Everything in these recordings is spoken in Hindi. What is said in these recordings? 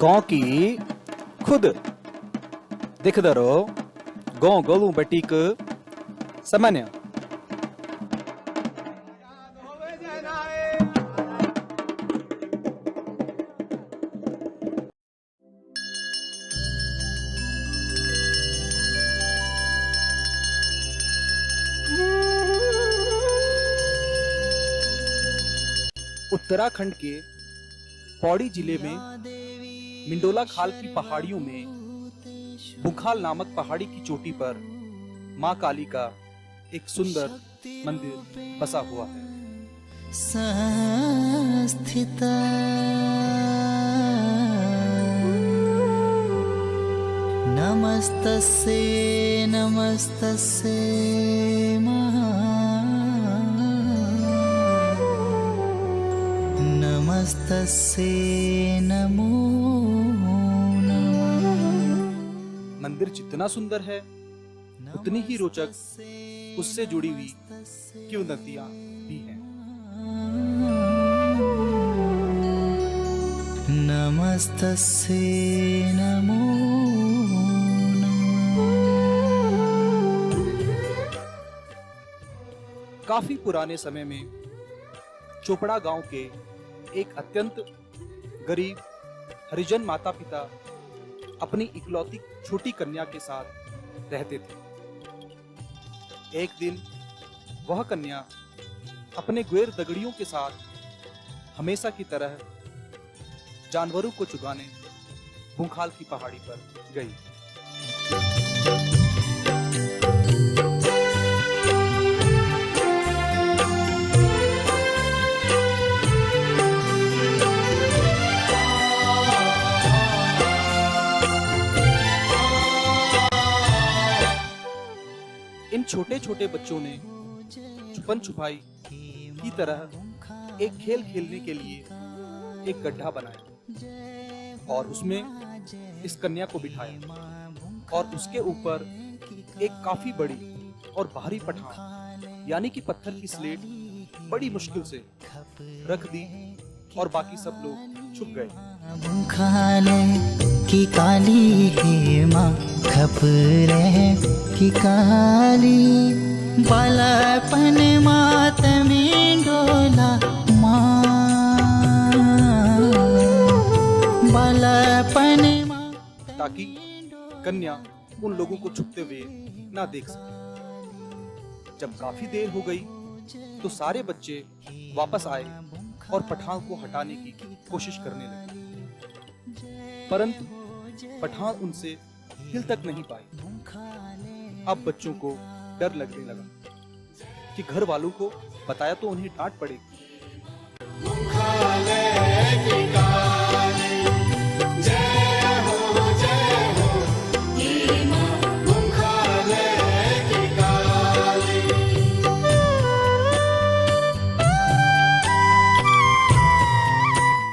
गांव की खुद दिखदरो गांव गलू बटीक सामान्य उत्तराखंड के पौड़ी जिले में मिंडोला खाल की पहाड़ियों में बुखाल नामक पहाड़ी की चोटी पर मां काली का एक सुंदर मंदिर बसा हुआ है। संस्थिता नमस्तस्यै नमस्तस्यै नमस्तस्यै नमो नमः। मंदिर जितना सुंदर है उतनी ही रोचक उससे जुड़ी हुई किंवदंतियां भी हैं। नमस्तस्यै नमो नमः। काफी पुराने समय में चोपड़ा गांव के एक अत्यंत गरीब हरिजन माता पिता अपनी इकलौती छोटी कन्या के साथ रहते थे। एक दिन वह कन्या अपने ग्वेर दगड़ियों के साथ हमेशा की तरह जानवरों को चुगाने बुखाल की पहाड़ी पर गई। इन छोटे छोटे बच्चों ने छुपन छुपाई की तरह एक खेल खेलने के लिए एक गड्ढा बनाया और उसमें इस कन्या को बिठाया और उसके ऊपर एक काफी बड़ी और भारी पठान यानी कि पत्थर की स्लेट बड़ी मुश्किल से रख दी और बाकी सब लोग छुप गए। बुखाले की काली है माँ खपरे की काली बालापन मात में डोला माँ बालापन ताकि कन्या उन लोगों को छुपते हुए ना देख सके। जब काफी देर हो गई तो सारे बच्चे वापस आए और पठान को हटाने की कोशिश करने लगे, परंतु पठान उनसे हिल तक नहीं पाए। अब बच्चों को डर लगने लगा कि घर वालों को बताया तो उन्हें डांट पड़ेगी।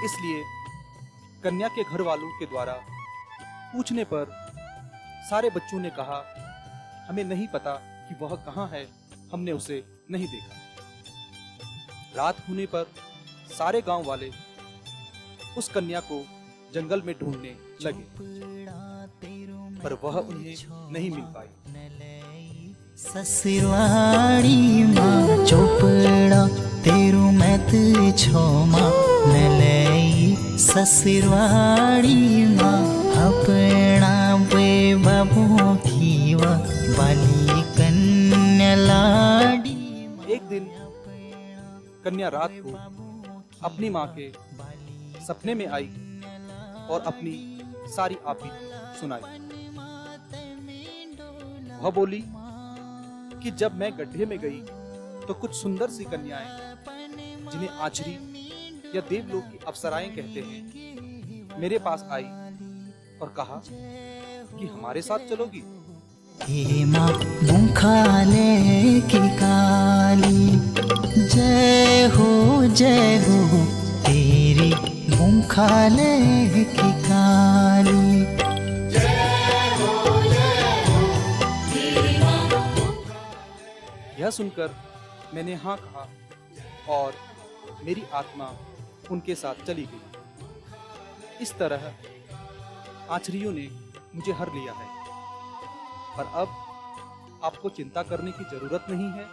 इसलिए कन्या के घर वालों के द्वारा पूछने पर सारे बच्चों ने कहा, हमें नहीं पता कि वह कहाँ है, हमने उसे नहीं देखा। रात होने पर सारे गांव वाले उस कन्या को जंगल में ढूंढने लगे, पर वह उन्हें नहीं मिल पाई। ससुरवाड़ी माँ चोपड़ा तेरू मैत छो माँ नलई ससुरवाड़ी माँ अपना वे बाबू खीवा बाली कन्या लाडी। एक दिन कन्या रात को अपनी माँ के सपने में आई और अपनी सारी आपी सुनाई। वह बोली कि जब मैं गड्ढे में गई तो कुछ सुंदर सी कन्याएं जिन्हें आचरी या देवलोक की अप्सराएं कहते हैं मेरे पास आई और कहा कि हमारे साथ चलोगी। हे माँ बुखाले की काली जय हो तेरी बुखाले की काली। यह सुनकर मैंने हाँ कहा और मेरी आत्मा उनके साथ चली गई। इस तरह आचरियों ने मुझे हर लिया है, पर अब आपको चिंता करने की जरूरत नहीं है,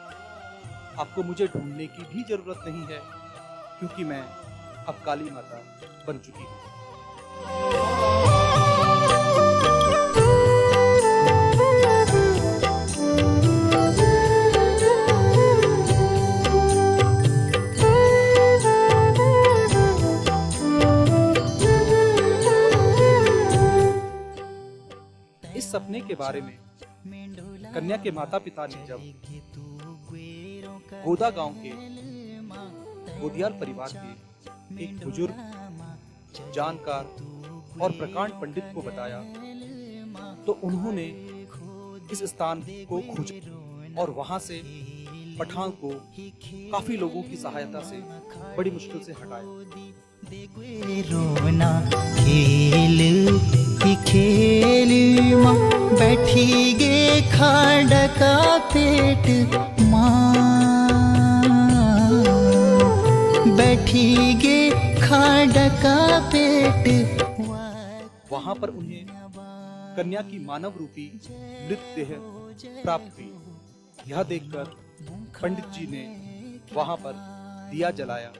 आपको मुझे ढूंढने की भी जरूरत नहीं है, क्योंकि मैं अब काली माता बन चुकी हूँ। इस सपने के बारे में कन्या के माता पिता ने जब गोदा गांव के गोदियाल परिवार के एक बुजुर्ग जानकार और प्रकांड पंडित को बताया, तो उन्होंने इस स्थान को खोजा और वहां से पठान को काफी लोगों की सहायता से बड़ी मुश्किल से हटाया। रोना खेल ही खेल माँ बैठी गे खाड़ का पेट माँ बैठी गे खाड़ का पेट। वहां पर उन्हें कन्या की मानव रूपी मृत देह प्राप्त हुई। यह देखकर पंडित जी ने वहां पर दिया जलाया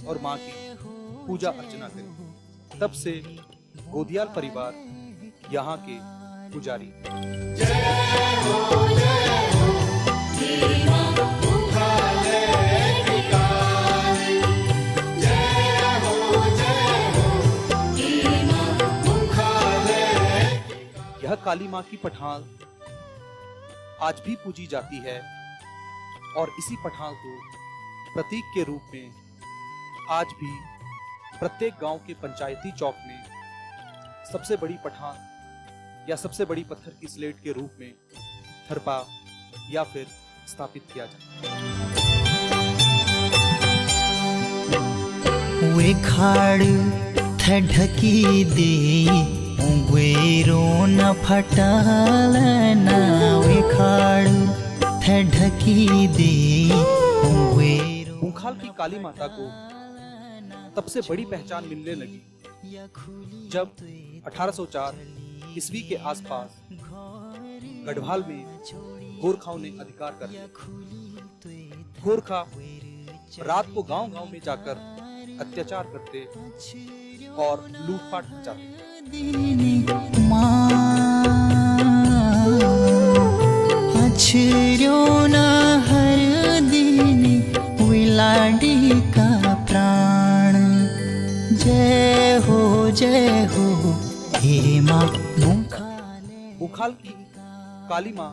और मां की पूजा अर्चना करी। तब से गोदियाल परिवार यहाँ के पुजारी। यह काली मां की पठान आज भी पूजी जाती है और इसी पठान को प्रतीक के रूप में आज भी प्रत्येक गांव के पंचायती चौक में सबसे बड़ी पठान या सबसे बड़ी पत्थर की स्लेट के रूप में थरपा या फिर स्थापित किया जाता है। वे खाड़ थ ढकी दे उगेरो न फटाल ना वे खाड़ थ ढकी दे उगेरो। बुंखाल की काली माता को तब से बड़ी पहचान मिलने लगी जब 1804 ईस्वी के आसपास गढ़वाल में गोरखाओं ने अधिकार कर लिया। गोरखा रात को गांव-गांव में जाकर अत्याचार करते और लूटपाट मचाते। हर दिन विलाडी का प्राण। जय हो हे माँ बुंखाल की काली माँ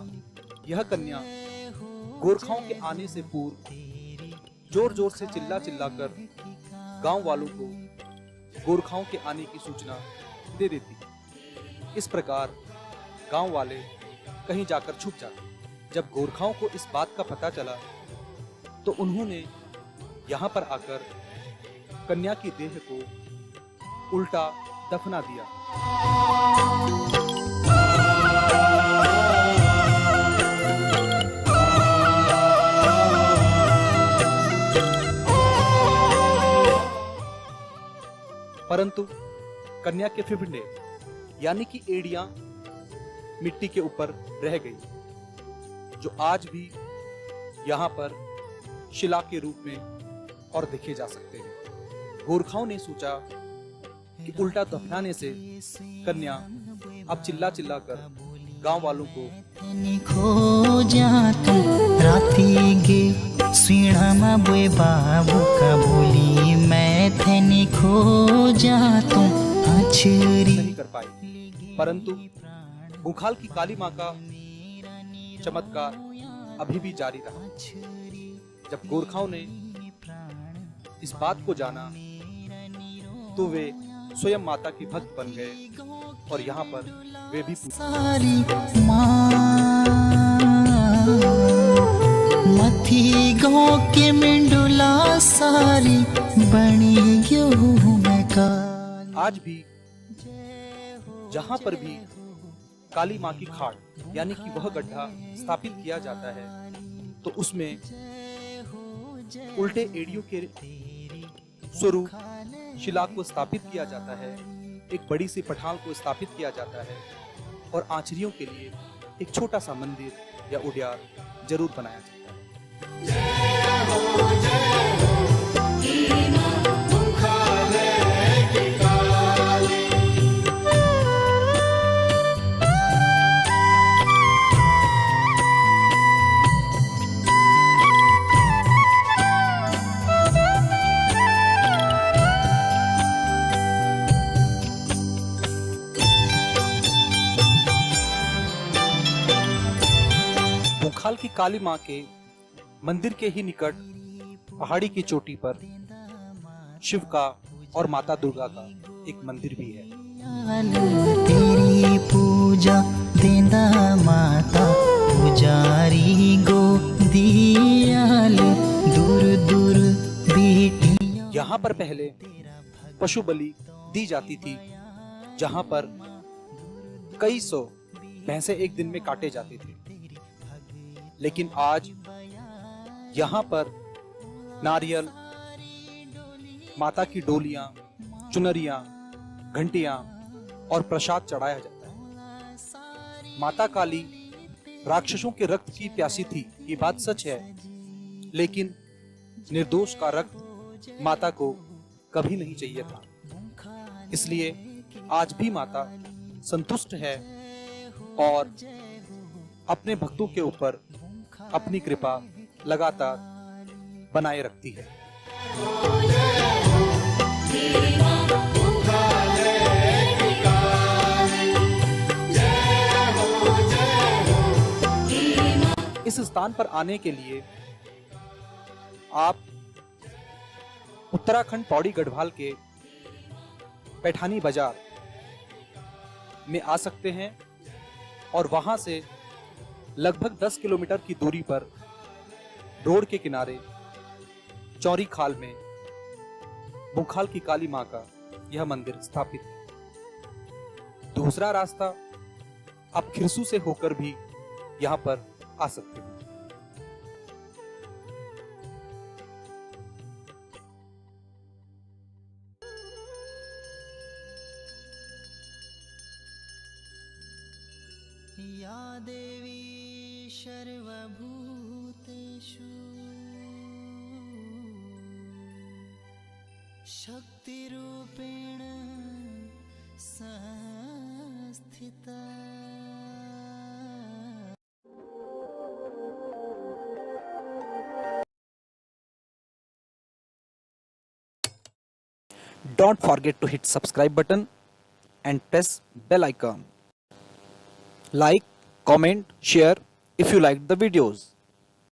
यह कन्या गोरखाओं के आने से पूर्व जोर जोर से चिल्ला कर गांव वालों को गोरखाओं के आने की सूचना दे देती। इस प्रकार गांव वाले कहीं जाकर छुप जाते। जब गोरखाओं को इस बात का पता चला तो उन्होंने यहाँ पर आकर कन्या की देह को उल्टा दफना दिया। परंतु कन्या के फिफिंडे यानी कि एड़ियां मिट्टी के ऊपर रह गई, जो आज भी यहाँ पर शिला के रूप में और देखे जा सकते हैं। गोरखाओं ने सोचा कि उल्टा दफनाने से कन्या अब चिल्ला कर गांव वालों को खो जाता राती गे सीणा बोए बाबू का बोली मैं थनी खो जाता नहीं कर पाई। परंतु बुंखाल की काली माँ का चमत्कार अभी भी जारी रहा। जब गोरखाओं ने इस बात को जाना तो वे स्वयं माता के भक्त बन गए और यहाँ पर वे भी सारी मथी गाँव के मेंडुला सारी बनी क्यों मैं काली। आज भी जहाँ पर भी काली माँ की खाड़ यानी कि वह गड्ढा स्थापित किया जाता है तो उसमें उल्टे एड़ियों के स्वरूप शिला को स्थापित किया जाता है एक बड़ी सी पठाल को स्थापित किया जाता है और आंचरियों के लिए एक छोटा सा मंदिर या उड्यार जरूर बनाया जाता है। भूखाल की काली मां के मंदिर के ही निकट पहाड़ी की चोटी पर शिव का और माता दुर्गा का एक मंदिर भी है। तेरी पूजा देंदा माता पुजारी गो दियाल दूर दूर बेटियां। यहाँ पर पहले पशु बलि दी जाती थी, जहाँ पर कई सौ भैंसे एक दिन में काटे जाते थे। लेकिन आज यहाँ पर नारियल, माता की डोलियां, चुनरियां, घंटियां और प्रसाद चढ़ाया जाता है। माता काली राक्षसों के रक्त की प्यासी थी, ये बात सच है, लेकिन निर्दोष का रक्त माता को कभी नहीं चाहिए था। इसलिए आज भी माता संतुष्ट है और अपने भक्तों के ऊपर अपनी कृपा लगातार बनाए रखती है। इस स्थान पर आने के लिए आप उत्तराखंड पौड़ी गढ़वाल के पैठानी बाजार में आ सकते हैं और वहां से लगभग 10 किलोमीटर की दूरी पर रोड के किनारे चौरी खाल में भूखाल की काली मां का यह मंदिर स्थापित है। दूसरा रास्ता आप खिरसू से होकर भी यहां पर आ सकते हैं। या देवी सर्वभूतेषु शक्तिरूपेण संस्थिता। Don't forget to hit subscribe button and press bell icon. Like, comment, share if you liked the videos.